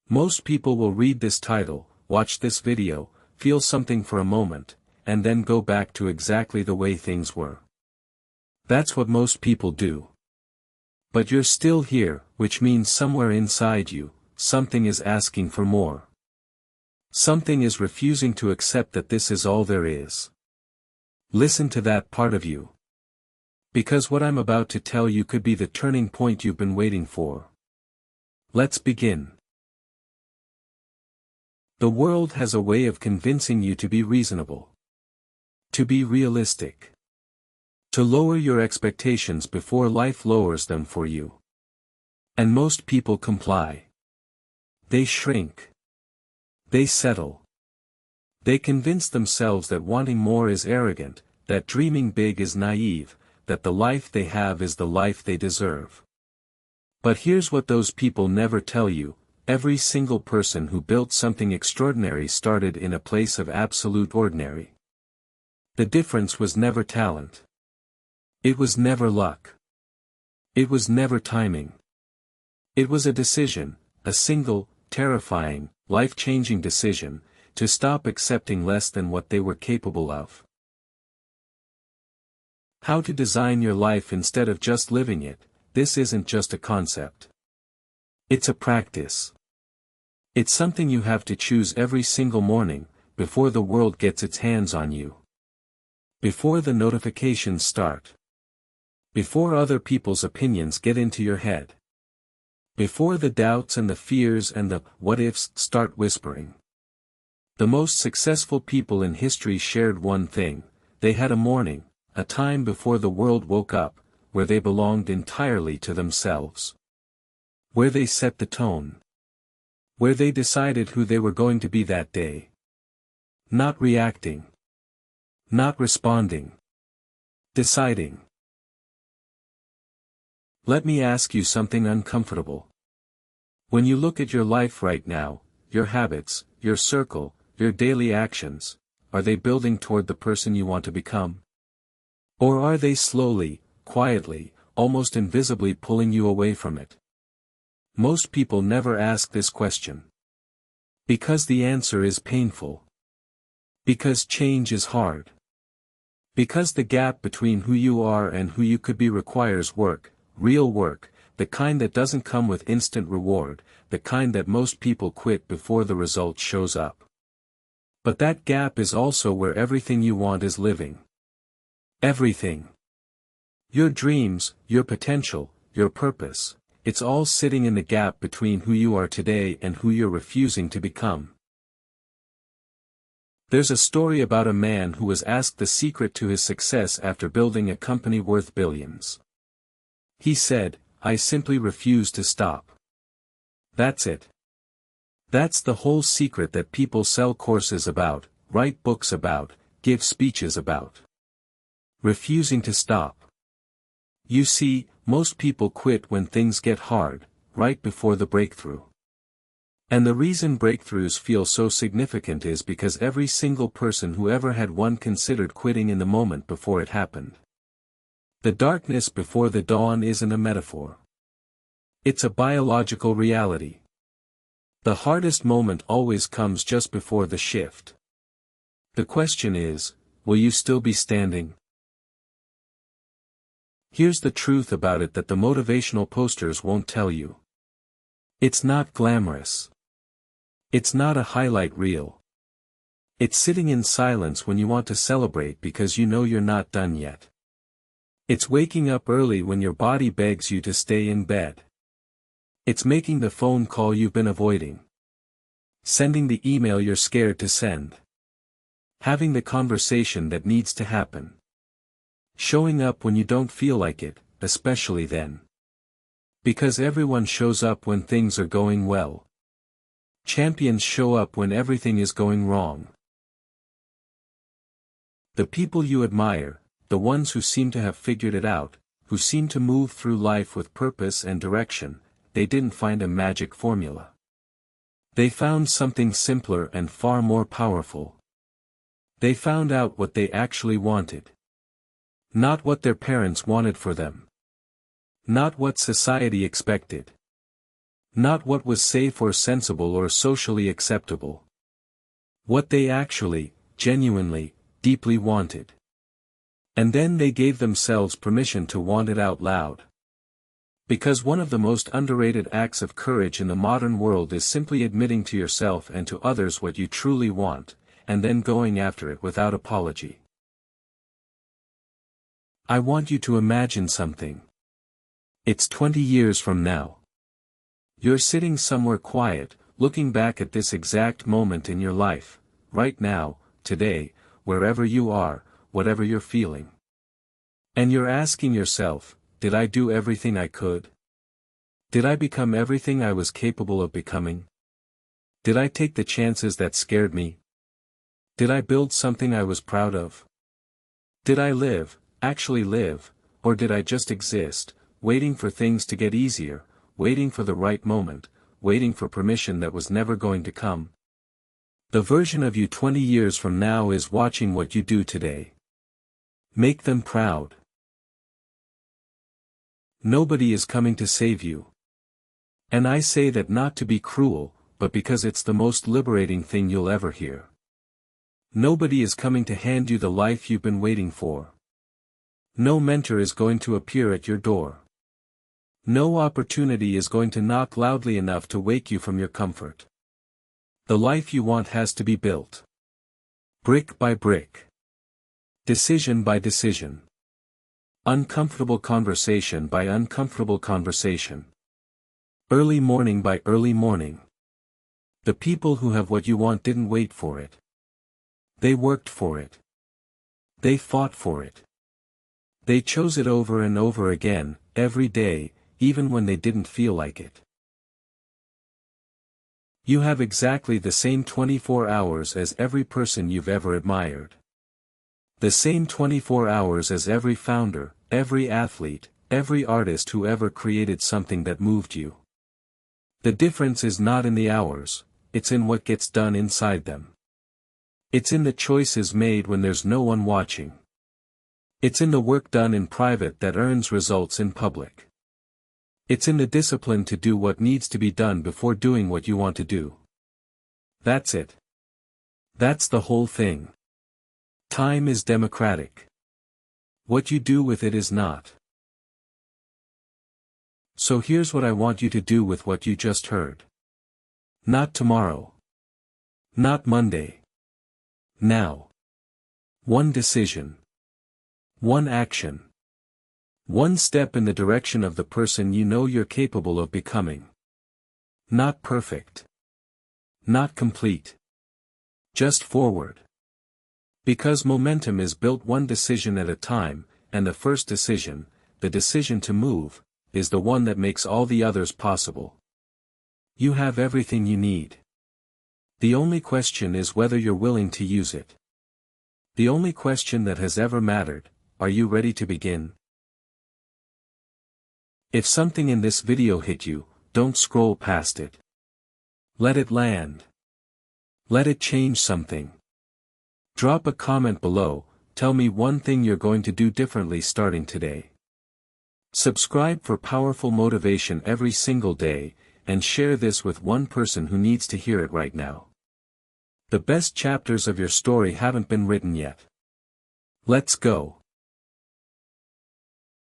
Most people will read this title, watch this video, feel something for a moment, and then go back to exactly the way things were. That's what most people do. But you're still here, which means somewhere inside you, something is asking for more. Something is refusing to accept that this is all there is. Listen to that part of you. Because what I'm about to tell you could be the turning point you've been waiting for. Let's begin. The world has a way of convincing you to be reasonable. To be realistic. To lower your expectations before life lowers them for you. And most people comply. They shrink. They settle. They convince themselves that wanting more is arrogant, that dreaming big is naive, that the life they have is the life they deserve. But here's what those people never tell you: every single person who built something extraordinary started in a place of absolute ordinary. The difference was never talent. It was never luck. It was never timing. It was a decision, a single, terrifying, life-changing decision, to stop accepting less than what they were capable of. How to design your life instead of just living it. This isn't just a concept. It's a practice. It's something you have to choose every single morning, before the world gets its hands on you. Before the notifications start. Before other people's opinions get into your head. Before the doubts and the fears and the what-ifs start whispering. The most successful people in history shared one thing: they had a morning, a time before the world woke up, where they belonged entirely to themselves. Where they set the tone. Where they decided who they were going to be that day. Not reacting. Not responding. Deciding. Let me ask you something uncomfortable. When you look at your life right now, your habits, your circle, your daily actions, are they building toward the person you want to become? Or are they slowly, quietly, almost invisibly pulling you away from it? Most people never ask this question. Because the answer is painful. Because change is hard. Because the gap between who you are and who you could be requires work, real work, the kind that doesn't come with instant reward, the kind that most people quit before the result shows up. But that gap is also where everything you want is living. Everything. Your dreams, your potential, your purpose, it's all sitting in the gap between who you are today and who you're refusing to become. There's a story about a man who was asked the secret to his success after building a company worth billions. He said, "I simply refuse to stop." That's it. That's the whole secret that people sell courses about, write books about, give speeches about. Refusing to stop. You see, most people quit when things get hard, right before the breakthrough. And the reason breakthroughs feel so significant is because every single person who ever had one considered quitting in the moment before it happened. The darkness before the dawn isn't a metaphor. It's a biological reality. The hardest moment always comes just before the shift. The question is, will you still be standing? Here's the truth about it that the motivational posters won't tell you. It's not glamorous. It's not a highlight reel. It's sitting in silence when you want to celebrate because you know you're not done yet. It's waking up early when your body begs you to stay in bed. It's making the phone call you've been avoiding. Sending the email you're scared to send. Having the conversation that needs to happen. Showing up when you don't feel like it, especially then. Because everyone shows up when things are going well. Champions show up when everything is going wrong. The people you admire, the ones who seem to have figured it out, who seem to move through life with purpose and direction, they didn't find a magic formula. They found something simpler and far more powerful. They found out what they actually wanted. Not what their parents wanted for them. Not what society expected. Not what was safe or sensible or socially acceptable. What they actually, genuinely, deeply wanted. And then they gave themselves permission to want it out loud. Because one of the most underrated acts of courage in the modern world is simply admitting to yourself and to others what you truly want, and then going after it without apology. I want you to imagine something. It's 20 years from now. You're sitting somewhere quiet, looking back at this exact moment in your life, right now, today, wherever you are, whatever you're feeling. And you're asking yourself, did I do everything I could? Did I become everything I was capable of becoming? Did I take the chances that scared me? Did I build something I was proud of? Did I live, actually live, or did I just exist, waiting for things to get easier, waiting for the right moment, waiting for permission that was never going to come? The version of you 20 years from now is watching what you do today. Make them proud. Nobody is coming to save you. And I say that not to be cruel, but because it's the most liberating thing you'll ever hear. Nobody is coming to hand you the life you've been waiting for. No mentor is going to appear at your door. No opportunity is going to knock loudly enough to wake you from your comfort. The life you want has to be built. Brick by brick. Decision by decision. Uncomfortable conversation by uncomfortable conversation. Early morning by early morning. The people who have what you want didn't wait for it. They worked for it. They fought for it. They chose it over and over again, every day, even when they didn't feel like it. You have exactly the same 24 hours as every person you've ever admired. The same 24 hours as every founder, every athlete, every artist who ever created something that moved you. The difference is not in the hours, it's in what gets done inside them. It's in the choices made when there's no one watching. It's in the work done in private that earns results in public. It's in the discipline to do what needs to be done before doing what you want to do. That's it. That's the whole thing. Time is democratic. What you do with it is not. So here's what I want you to do with what you just heard. Not tomorrow. Not Monday. Now. One decision. One action. One step in the direction of the person you know you're capable of becoming. Not perfect. Not complete. Just forward. Because momentum is built one decision at a time, and the first decision, the decision to move, is the one that makes all the others possible. You have everything you need. The only question is whether you're willing to use it. The only question that has ever mattered, are you ready to begin? If something in this video hit you, don't scroll past it. Let it land. Let it change something. Drop a comment below, tell me one thing you're going to do differently starting today. Subscribe for powerful motivation every single day, and share this with one person who needs to hear it right now. The best chapters of your story haven't been written yet. Let's go.